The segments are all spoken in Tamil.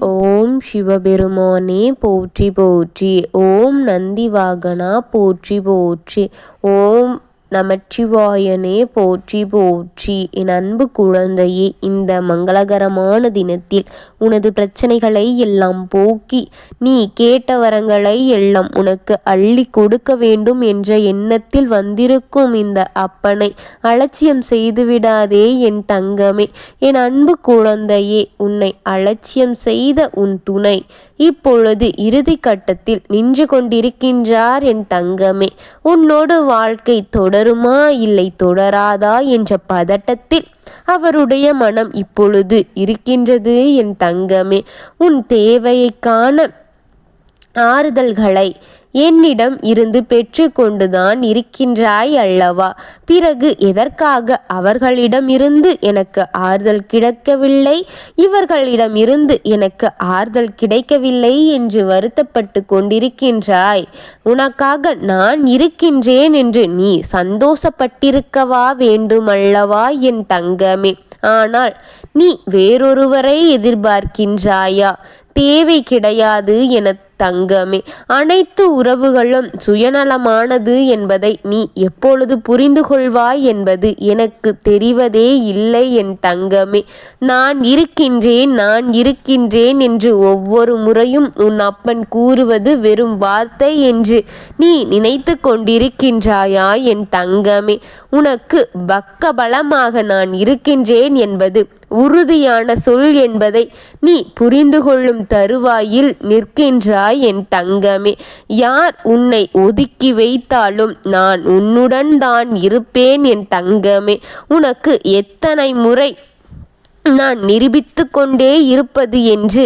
ஓம் சிவபெருமானே போற்றி போற்றி. ஓம் நந்திவாகனா போற்றி போற்றி. ஓம் நமச்சிவாயனே போற்றி போற்றி. என் அன்பு குழந்தையே, இந்த மங்களகரமான தினத்தில் உனது பிரச்சனைகளை எல்லாம் போக்கி நீ கேட்ட வரங்களை எல்லாம் உனக்கு அள்ளி கொடுக்க வேண்டும் என்ற எண்ணத்தில் வந்திருக்கும் இந்த அப்பனை அலட்சியம் செய்துவிடாதே என் தங்கமே. என் அன்பு குழந்தையே, உன்னை அலட்சியம் செய்த உன் துணை இப்பொழுது இறுதி கட்டத்தில் நின்று கொண்டிருக்கின்றார் என் தங்கமே. உன்னோடு வாழ்க்கை தொடருமா இல்லை தொடராதா என்ற பதட்டத்தில் அவருடைய மனம் இப்பொழுது இருக்கின்றது என் தங்கமே. உன் தேவையை காண ஆறுதல்களை என்னிடம் இருந்து பெற்று கொண்டுதான் இருக்கின்றாய் அல்லவா? பிறகு எதற்காக அவர்களிடம் இருந்து எனக்கு ஆறுதல் கிடைக்கவில்லை, இவர்களிடம் இருந்து எனக்கு ஆறுதல் கிடைக்கவில்லை என்று வருத்தப்பட்டு கொண்டிருக்கின்றாய்? உனக்காக நான் இருக்கின்றேன் என்று நீ சந்தோஷப்பட்டிருக்கவா வேண்டுமல்லவா என் தங்கமே? ஆனால் நீ வேறொருவரை எதிர்பார்க்கின்றாயா? தேவை கிடையாது என தங்கமே. அனைத்து உறவுகளும் சுயநலமானது என்பதை நீ எப்பொழுது புரிந்து கொள்வாய் என்பது எனக்கு தெரிவதே இல்லை என் தங்கமே. நான் இருக்கின்றேன் என்று ஒவ்வொரு முறையும் உன் அப்பன் கூறுவது வெறும் வார்த்தை என்று நீ நினைத்து கொண்டிருக்கின்றாயா என் தங்கமே? உனக்கு பக்கபலமாக நான் இருக்கின்றேன் என்பது உறுதியான சொல் என்பதை நீ புரிந்து கொள்ளும் தருவாயில் நிற்கின்றாய் என் தங்கமே. யார் உன்னை ஒதுக்கி வைத்தாலும் நான் உன்னுடன் தான் இருப்பேன் என் தங்கமே. உனக்கு எத்தனை முறை நான் நிரூபித்து கொண்டே இருப்பது என்று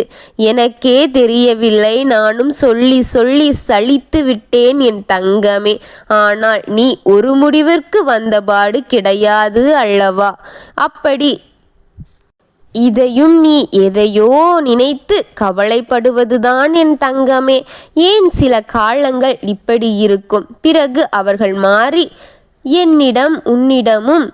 எனக்கே தெரியவில்லை. நானும் சொல்லி சொல்லி சலித்து விட்டேன் என் தங்கமே. ஆனால் நீ ஒரு முடிவிற்கு வந்தபாடு கிடையாது அல்லவா? அப்படி இதையும் நீ எதையோ நினைத்து கவலைப்படுவதுதான் என் தங்கமே. ஏன் சில காலங்கள் இப்படி இருக்கும், பிறகு அவர்கள் மாறி உன்னிடமும்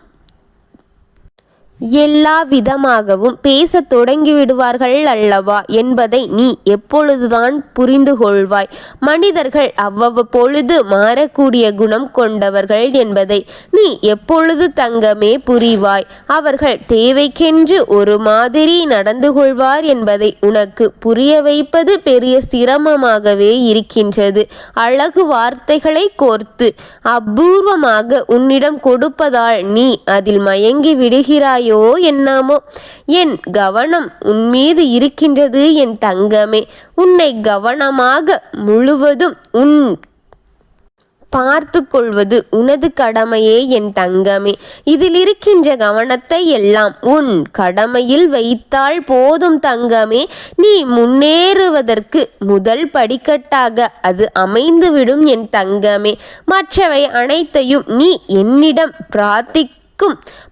எல்லா விதமாகவும் பேச தொடங்கிவிடுவார்கள் அல்லவா என்பதை நீ எப்பொழுதுதான் புரிந்து கொள்வாய்? மனிதர்கள் அவ்வப்பொழுது மாறக்கூடிய குணம் கொண்டவர்கள் என்பதை நீ எப்பொழுது தங்கமே புரிவாய்? அவர்கள் தேவைக்கென்று ஒரு மாதிரி நடந்து கொள்வார் என்பதை உனக்கு புரிய வைப்பது பெரிய சிரமமாகவே இருக்கின்றது. அழகு வார்த்தைகளை கோர்த்து அபூர்வமாக உன்னிடம் கொடுப்பதால் நீ அதில் மயங்கி விடுகிறாய். என்னமோ என் கவனம் உன்மீது இருக்கின்றது என் தங்கமே. உன்னை கவனமாக முழுவதும் பார்த்து கொள்வது உனது கடமையே என் தங்கமே. இதில் இருக்கின்ற கவனத்தை எல்லாம் உன் கடமையில் வைத்தால் போதும் தங்கமே. நீ முன்னேறுவதற்கு முதல் படிக்கட்டாக அது அமைந்துவிடும் என் தங்கமே. மற்றவை அனைத்தையும் நீ என்னிடம்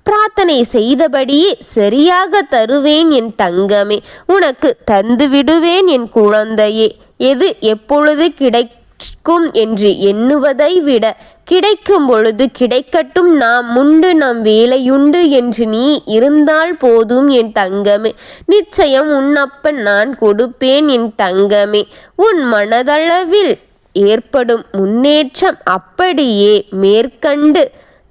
பிரார்த்தனை செய்தபடியே சரியாக தருவேன் என் தங்கமே. உனக்கு தந்து விடுவேன் என் குழந்தையே. எது எப்பொழுது கிடைக்கும் என்று எண்ணுவதை விட கிடைக்கும் பொழுது கிடைக்கட்டும், நாம் உண்டு நம் வேலையுண்டு என்று நீ இருந்தால் போதும் என் தங்கமே. நிச்சயம் உன்னப்பன் நான் கொடுப்பேன் என் தங்கமே. உன் மனதளவில் ஏற்படும் முன்னேற்றம் அப்படியே மேற்கண்டு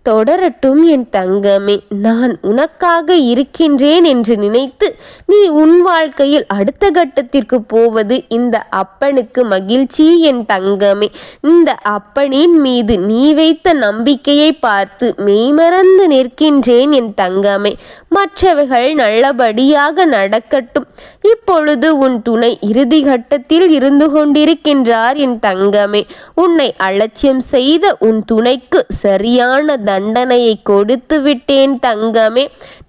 தொடரட்டும் என் தங்கமே. நான் உனக்காக இருக்கின்றேன் என்று நினைத்து நீ உன் வாழ்க்கையில் அடுத்த கட்டத்திற்கு போவது இந்த அப்பனுக்கு மகிழ்ச்சி என் தங்கமே. இந்த அப்பனின் மீது நீ வைத்த நம்பிக்கையை பார்த்து மெய்மறந்து நிற்கின்றேன் என் தங்கமே. மற்றவைகள் நல்லபடியாக நடக்கட்டும். இப்பொழுது உன் துணை இறுதி கட்டத்தில் இருந்து கொண்டிருக்கின்றார் என் தங்கமே. உன்னை அலட்சியம் செய்த உன் துணைக்கு சரியான தண்டனையை கொடுத்து விட்டேன் தங்கமே.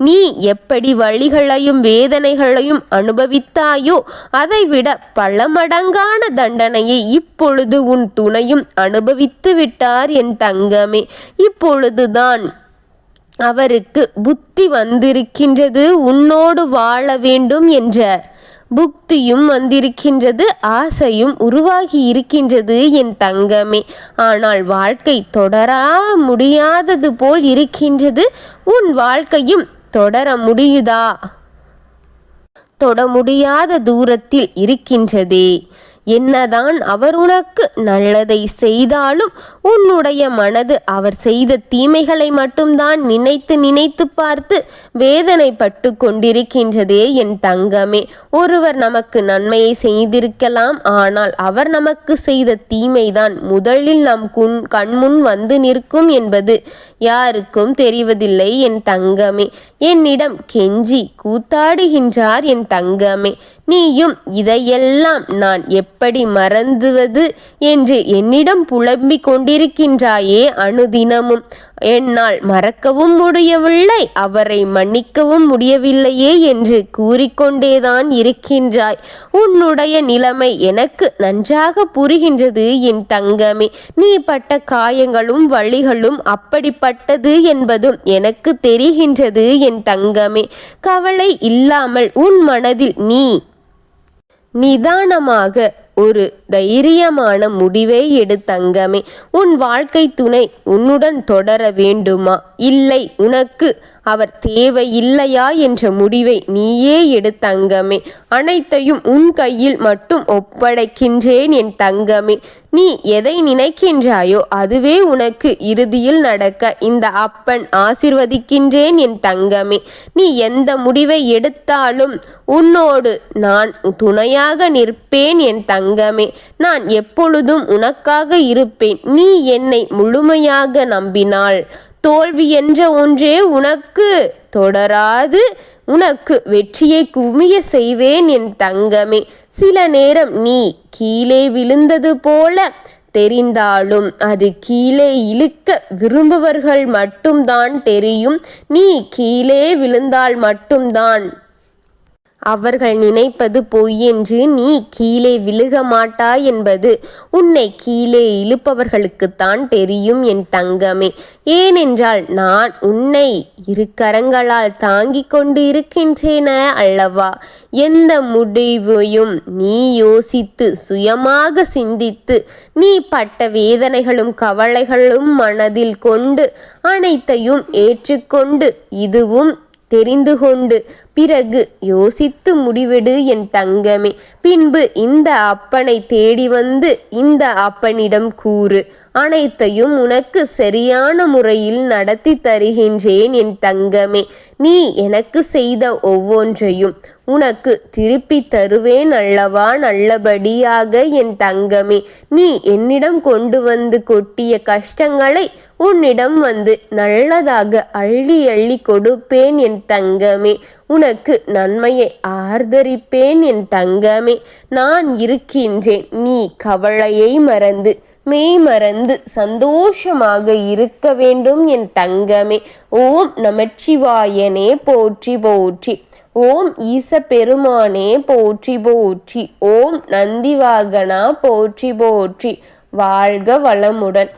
நீ எப்படி வலிகளையும் வேதனைகளையும் அனுபவித்தாயோ அதைவிட பல மடங்கான தண்டனையை இப்பொழுது உன் துணையும் அனுபவித்து விட்டார் என் தங்கமே. இப்பொழுதுதான் அவருக்கு புத்தி வந்திருக்கின்றது. உன்னோடு வாழ வேண்டும் என்ற புக்தியும் வந்திருக்கின்றது, ஆசையும் உருவாகி இருக்கின்றது என் தங்கமே. ஆனால் வாழ்க்கை தொடர முடியாதது போல் இருக்கின்றது. உன் வாழ்க்கையும் தொடர முடியுதா? தொட முடியாத தூரத்தில் இருக்கின்றதே. என்னதான் அவர் உனக்கு நல்லதை செய்தாலும் உன்னுடைய மனது அவர் செய்த தீமைகளை மட்டும்தான் நினைத்து நினைத்து பார்த்து வேதனைப்பட்டு கொண்டிருக்கின்றதே என் தங்கமே. ஒருவர் நமக்கு நன்மையை செய்திருக்கலாம், ஆனால் அவர் நமக்கு செய்த தீமைதான் முதலில் நம் கண்முன் வந்து நிற்கும் என்பது யாருக்கும் தெரிவதில்லை என் தங்கமே. என்னிடம் கெஞ்சி கூத்தாடுகின்றார் என் தங்கமே. நீயும் இதையெல்லாம் நான் எப்படி மறந்துவது என்று என்னிடம் புலம்பிக் கொண்டிருக்கின்றாயே அனுதினமும். என்னால் மறக்கவும் முடியவில்லை, அவரை மன்னிக்கவும் முடியவில்லையே என்று கூறிக்கொண்டேதான் இருக்கின்றாய். உன்னுடைய நிலைமை எனக்கு நன்றாக புரிகின்றது என் தங்கமே. நீ பட்ட காயங்களும் வலிகளும் அப்படிப்பட்டது என்பதும் எனக்கு தெரிகின்றது என் தங்கமே. கவலை இல்லாமல் உன் மனதில் நீ நிதானமாக ஒரு தைரியமான முடிவை எடு தங்கமே. உன் வாழ்க்கை துணை உன்னுடன் தொடர வேண்டுமா, இல்லை உனக்கு அவர் தேவையில்லையா என்ற முடிவை நீயே எடு தங்கமே. அனைத்தையும் உன் கையில் மட்டும் ஒப்படைக்கின்றேன் என் தங்கமே. நீ எதை நினைக்கின்றாயோ அதுவே உனக்கு இறுதியில் நடக்க இந்த அப்பன் ஆசிர்வதிக்கின்றேன் என் தங்கமே. நீ எந்த முடிவை எடுத்தாலும் உன்னோடு நான் துணையாக நிற்பேன் என் தங்கமே. நான் எப்பொழுதும் உனக்காக இருப்பேன். நீ என்னை முழுமையாக நம்பினால் தோல்வி என்ற ஒன்றே உனக்கு தொடராது. உனக்கு வெற்றியை குவிய செய்வேன் என் தங்கமே. சில நேரம் நீ கீழே விழுந்தது போல தெரிந்தாலும் அது கீழே இழுக்க விரும்புபவர்கள் மட்டும்தான் தெரியும். நீ கீழே விழுந்தால் மட்டும்தான் அவர்கள் நினைப்பது பொய் என்று நீ கீழே விழுக மாட்டாய் என்பது உன்னை கீழே இழுப்பவர்களுக்குத்தான் தெரியும் என் தங்கமே. ஏனென்றால் நான் உன்னை இரு கரங்களால் தாங்கிக் கொண்டு இருக்கின்றேன அல்லவா. எந்த முடிவையும் நீ யோசித்து சுயமாக சிந்தித்து நீ பட்ட வேதனைகளும் கவலைகளும் மனதில் கொண்டு அனைத்தையும் ஏற்றுக்கொண்டு இதுவும் தெரிந்து கொண்டு பிறகு யோசித்து முடிவெடு என் தங்கமே. பின்பு இந்த அப்பனை தேடி வந்து இந்த அப்பனிடம் கூறு. அனைத்தையும் உனக்கு சரியான முறையில் நடத்தி தருகின்றேன் என் தங்கமே. நீ எனக்கு செய்த ஒவ்வொன்றையும் உனக்கு திருப்பி தருவேன் அல்லவா நல்லபடியாக என் தங்கமே. நீ என்னிடம் கொண்டு வந்து கொட்டிய கஷ்டங்களை உன்னிடம் வந்து நல்லதாக அள்ளி அள்ளி கொடுப்பேன் என் தங்கமே. உனக்கு நன்மையை ஆர்தரிப்பேன் என் தங்கமே. நான் இருக்கின்றேன். நீ கவலையை மறந்து மெய் மறந்து சந்தோஷமாக இருக்க வேண்டும் என் தங்கமே. ஓம் நமச்சிவாயனே போற்றி போற்றி. ஓம் ஈச பெருமானே போற்றி போற்றி. ஓம் நந்திவாகனா போற்றி போற்றி. வாழ்க வளமுடன்.